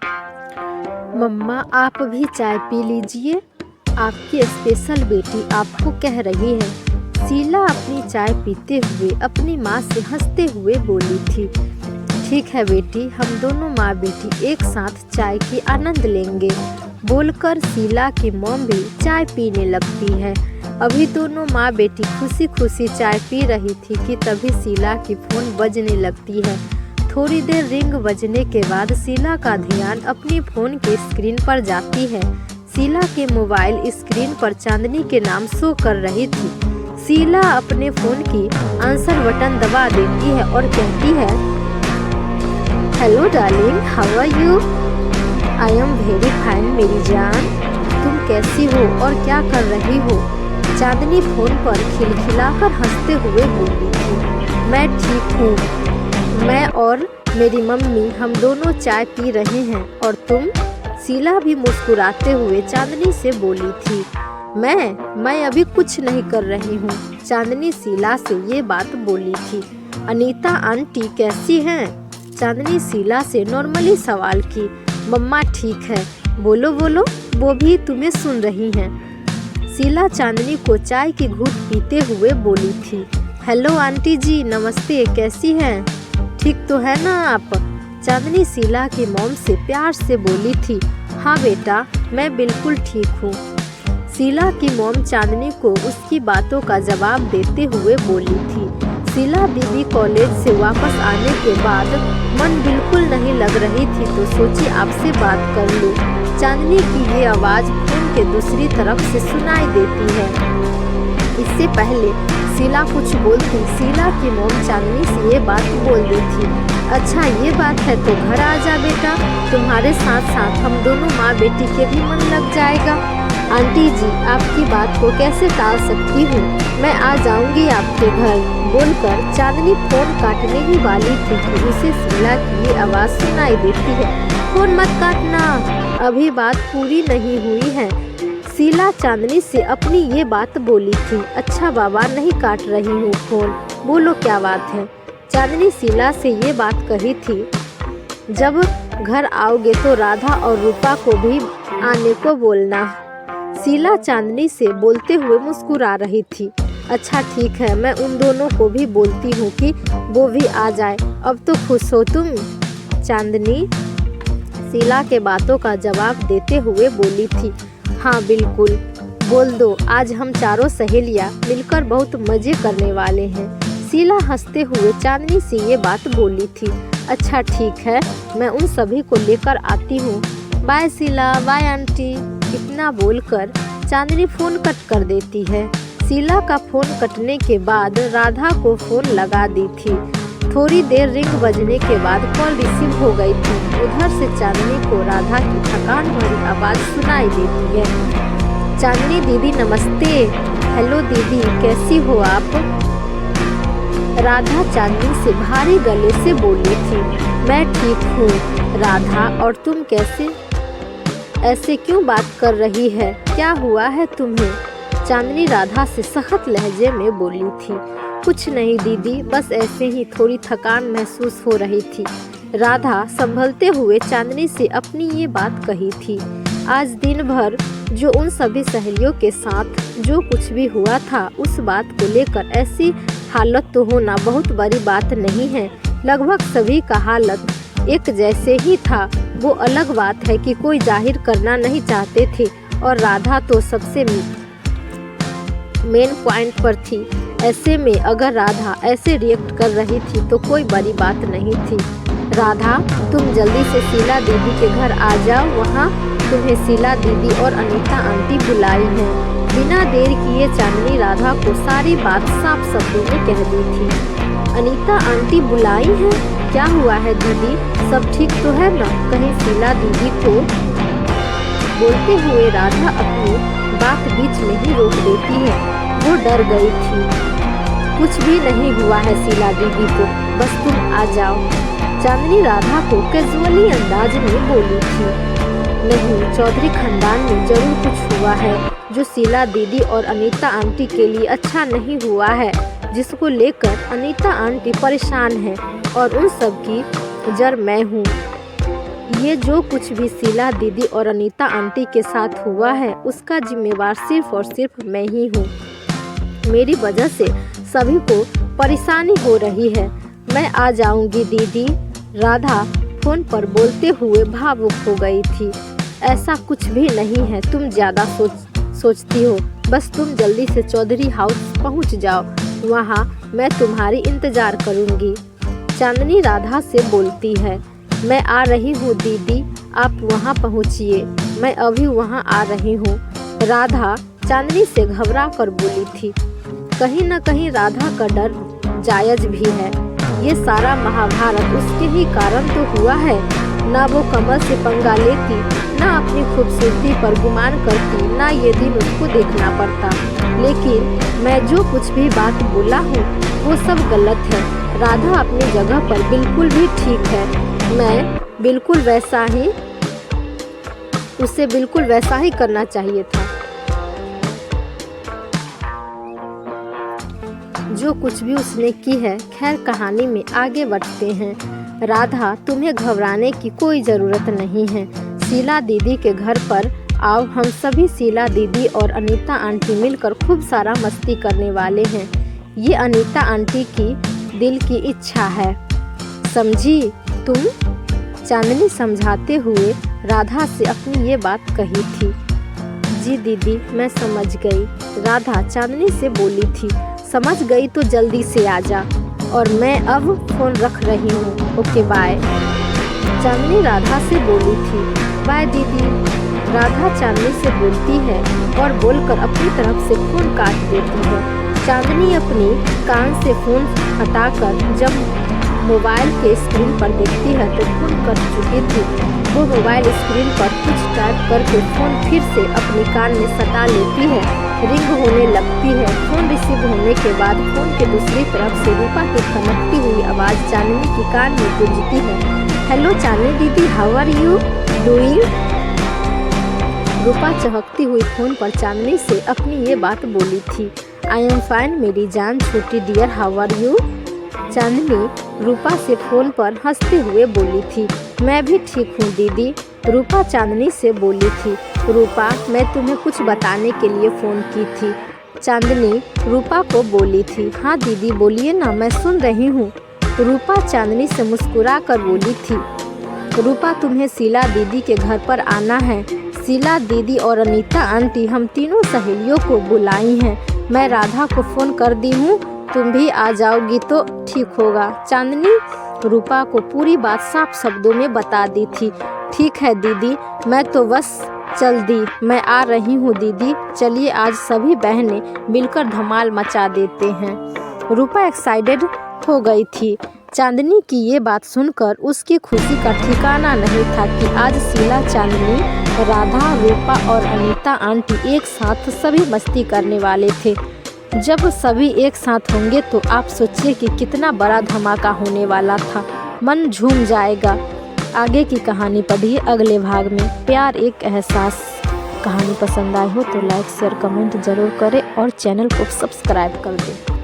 मम्मा आप भी चाय पी लीजिए, आपकी स्पेशल बेटी आपको कह रही है। शीला अपनी चाय पीते हुए अपनी माँ से हंसते हुए बोली थी। ठीक है बेटी, हम दोनों माँ बेटी एक साथ चाय की आनंद लेंगे, बोलकर शीला की मॉम भी चाय पीने लगती है। अभी दोनों माँ बेटी खुशी खुशी चाय पी रही थी कि तभी शीला की फ़ोन बजने लगती है। थोड़ी देर रिंग बजने के बाद शीला का ध्यान अपनी फ़ोन के स्क्रीन पर जाती है। शीला के मोबाइल स्क्रीन पर चांदनी के नाम शो कर रही थी। शीला अपने फ़ोन की आंसर बटन दबा देती है और कहती है, hello darling, how are you? I am very fine मेरी जान, तुम कैसी हो और क्या कर रही हो? चांदनी फ़ोन पर खिलखिलाकर हंसते हुए बोली थी। मैं ठीक हूँ, मैं और मेरी मम्मी हम दोनों चाय पी रहे हैं। और तुम? शीला भी मुस्कुराते हुए चांदनी से बोली थी। मैं अभी कुछ नहीं कर रही हूँ। चांदनी शीला से ये बात बोली थी। अनीता आंटी कैसी हैं? चांदनी शीला से नॉर्मली सवाल की। मम्मा ठीक है, बोलो बोलो, वो भी तुम्हें सुन रही हैं। शीला चांदनी को चाय की घूंट पीते हुए बोली थी। हेलो आंटी जी, नमस्ते, कैसी हैं? ठीक तो है ना आप? चांदनी शीला की मॉम से प्यार से बोली थी। हाँ बेटा, मैं बिल्कुल ठीक हूँ। शीला की मॉम चांदनी को उसकी बातों का जवाब देते हुए बोली थी। शीला दीदी कॉलेज से वापस आने के बाद मन बिल्कुल नहीं लग रही थी तो सोची आपसे बात कर लूँ। चांदनी की ये आवाज़ फोन के दूसरी तरफ से सुनाई देती है। इससे पहले शीला कुछ बोलती, शीला की मॉम चांदनी से ये बात बोल देती। अच्छा ये बात है तो घर आ जा बेटा, तुम्हारे साथ साथ हम दोनों माँ बेटी के भी मन लग जाएगा। आंटी जी, आपकी बात को कैसे टाल सकती हूँ, मैं आ जाऊँगी आपके घर, बोलकर चांदनी फ़ोन काटने ही वाली थी कि उसे शीला की ये आवाज़ सुनाई देती है। फ़ोन मत काटना, अभी बात पूरी नहीं हुई है। शीला चांदनी से अपनी ये बात बोली थी। अच्छा बाबा, नहीं काट रही हूँ फ़ोन, बोलो क्या बात है? चांदनी शीला से ये बात कही थी, जब घर आओगे तो राधा और रूपा को भी आने को बोलना। शीला चांदनी से बोलते हुए मुस्कुरा रही थी। अच्छा ठीक है, मैं उन दोनों को भी बोलती हूँ कि वो भी आ जाए। अब तो खुश हो तुम? चांदनी शीला के बातों का जवाब देते हुए बोली थी। हाँ बिल्कुल, बोल दो, आज हम चारों सहेलियाँ मिलकर बहुत मज़े करने वाले हैं। शीला हंसते हुए चांदनी से ये बात बोली थी। अच्छा ठीक है, मैं उन सभी को लेकर आती हूँ। Bye Sheela, bye aunty. इतना बोलकर चांदनी फ़ोन कट कर देती है। शीला का फ़ोन कटने के बाद राधा को फ़ोन लगा दी थी। थोड़ी देर रिंग बजने के बाद कॉल रिसीव हो गई थी। उधर से चांदनी को राधा की थकान भरी आवाज़ सुनाई देती है। चांदनी दीदी नमस्ते। हेलो दीदी, कैसी हो आप? राधा चांदनी से भारी गले से बोली थी। मैं ठीक हूँ राधा, और तुम कैसे? ऐसे क्यों बात कर रही है, क्या हुआ है तुम्हें? चांदनी राधा से सख्त लहजे में बोली थी। कुछ नहीं दीदी, बस ऐसे ही थोड़ी थकान महसूस हो रही थी। राधा संभलते हुए चांदनी से अपनी ये बात कही थी। आज दिन भर जो उन सभी सहेलियों के साथ जो कुछ भी हुआ था, उस बात को लेकर ऐसी हालत तो होना बहुत बड़ी बात नहीं है। लगभग सभी का हालत एक जैसे ही था। वो अलग बात है कि कोई जाहिर करना नहीं चाहते थे और राधा तो सबसे मेन पॉइंट पर थी। ऐसे में अगर राधा ऐसे रिएक्ट कर रही थी तो कोई बड़ी बात नहीं थी। राधा, तुम जल्दी से शीला दीदी के घर आ जाओ, वहाँ तुम्हें शीला दीदी और अनीता आंटी बुलाई हैं। बिना देर किए चांदनी राधा को सारी बात साफ शब्दों में कह दी थी। अनीता आंटी बुलाई हैं? क्या हुआ है दीदी, सब ठीक तो है ना? कहीं शीला दीदी को? बोलते हुए राधा अपनी बात बीच में ही रोक देती है। वो डर गई थी। कुछ भी नहीं हुआ है शीला दीदी को, बस तुम आ जाओ। चांदनी राधा को कैजुअली अंदाज में बोली थी। नहीं, चौधरी खानदान में जरूर कुछ हुआ है जो शीला दीदी और अनीता आंटी के लिए अच्छा नहीं हुआ है, जिसको लेकर अनीता आंटी परेशान है और उन सब की जड़ मैं हूँ। ये जो कुछ भी शीला दीदी और अनीता आंटी के साथ हुआ है उसका जिम्मेवार सिर्फ और सिर्फ मैं ही हूँ। मेरी वजह से सभी को परेशानी हो रही है। मैं आ जाऊंगी दीदी। राधा फोन पर बोलते हुए भावुक हो गई थी। ऐसा कुछ भी नहीं है, तुम ज़्यादा सोचती हो। बस तुम जल्दी से चौधरी हाउस पहुंच जाओ, वहां मैं तुम्हारी इंतज़ार करूंगी। चांदनी राधा से बोलती है, मैं आ रही हूँ दीदी, आप वहां पहुँचिए, मैं अभी वहां आ रही हूँ। राधा चांदनी से घबरा कर बोली थी। कहीं न कहीं राधा का डर जायज भी है। ये सारा महाभारत उसके ही कारण तो हुआ है। ना वो कमल से पंगा लेती, ना अपनी खूबसूरती पर गुमान करती, ना ये दिन उसको देखना पड़ता। लेकिन मैं जो कुछ भी बात बोला हूँ वो सब गलत है। राधा अपनी जगह पर बिल्कुल भी ठीक है। मैं बिल्कुल वैसा ही, उसे बिल्कुल वैसा ही करना चाहिए था। जो कुछ भी उसने की है। खैर, कहानी में आगे बढ़ते हैं। राधा, तुम्हें घबराने की कोई ज़रूरत नहीं है। शीला दीदी के घर पर आओ, हम सभी शीला दीदी और अनीता आंटी मिलकर खूब सारा मस्ती करने वाले हैं। ये अनीता आंटी की दिल की इच्छा है, समझी तुम? चांदनी समझाते हुए राधा से अपनी ये बात कही थी। जी दीदी, मैं समझ गई। राधा चांदनी से बोली थी। समझ गई तो जल्दी से आ जा, और मैं अब फ़ोन रख रही हूँ। Okay bye. चांदनी राधा से बोली थी। बाय दीदी। राधा चांदनी से बोलती है और बोलकर अपनी तरफ से फ़ोन काट देती है। चांदनी अपनी कान से फ़ोन हटाकर जब मोबाइल के स्क्रीन पर देखती है तो फ़ोन कट चुकी थी। वो मोबाइल स्क्रीन पर कुछ टाइप करके फ़ोन फिर से अपने कान में सटा लेती है। रिंग होने लगती है। फ़ोन रिसीव होने के बाद फ़ोन के दूसरी तरफ से रूपा की खनकती हुई आवाज़ चांदनी की कान में गूंजती है। हेलो चांदनी दीदी, हाउ आर यू डूइंग? रूपा चहकती हुई फ़ोन पर चांदनी से अपनी ये बात बोली थी। आई एम फाइन मेरी जान छोटी डियर, हाउ आर यू? चांदनी रूपा से फ़ोन पर हंसते हुए बोली थी। मैं भी ठीक हूँ दीदी। रूपा चांदनी से बोली थी। रूपा, मैं तुम्हें कुछ बताने के लिए फ़ोन की थी। चांदनी रूपा को बोली थी। हाँ दीदी बोलिए ना, मैं सुन रही हूँ। रूपा चांदनी से मुस्कुरा कर बोली थी। रूपा, तुम्हें शीला दीदी के घर पर आना है। शीला दीदी और अनीता आंटी हम तीनों सहेलियों को बुलाई हैं। मैं राधा को फ़ोन कर दी हूँ, तुम भी आ जाओगी तो ठीक होगा। चांदनी रूपा को पूरी बात साफ शब्दों में बता दी थी। ठीक है दीदी, मैं तो बस चल दी, मैं आ रही हूँ दीदी। चलिए आज सभी बहनें मिलकर धमाल मचा देते हैं। रूपा एक्साइटेड हो गई थी। चांदनी की ये बात सुनकर उसकी खुशी का ठिकाना नहीं था कि आज शीला, चांदनी, राधा, रूपा और अनीता आंटी एक साथ सभी मस्ती करने वाले थे। जब सभी एक साथ होंगे तो आप सोचिए कि कितना बड़ा धमाका होने वाला था। मन झूम जाएगा। आगे की कहानी पढ़िए अगले भाग में। प्यार एक एहसास। कहानी पसंद आई हो तो लाइक शेयर कमेंट ज़रूर करें और चैनल को सब्सक्राइब कर दें।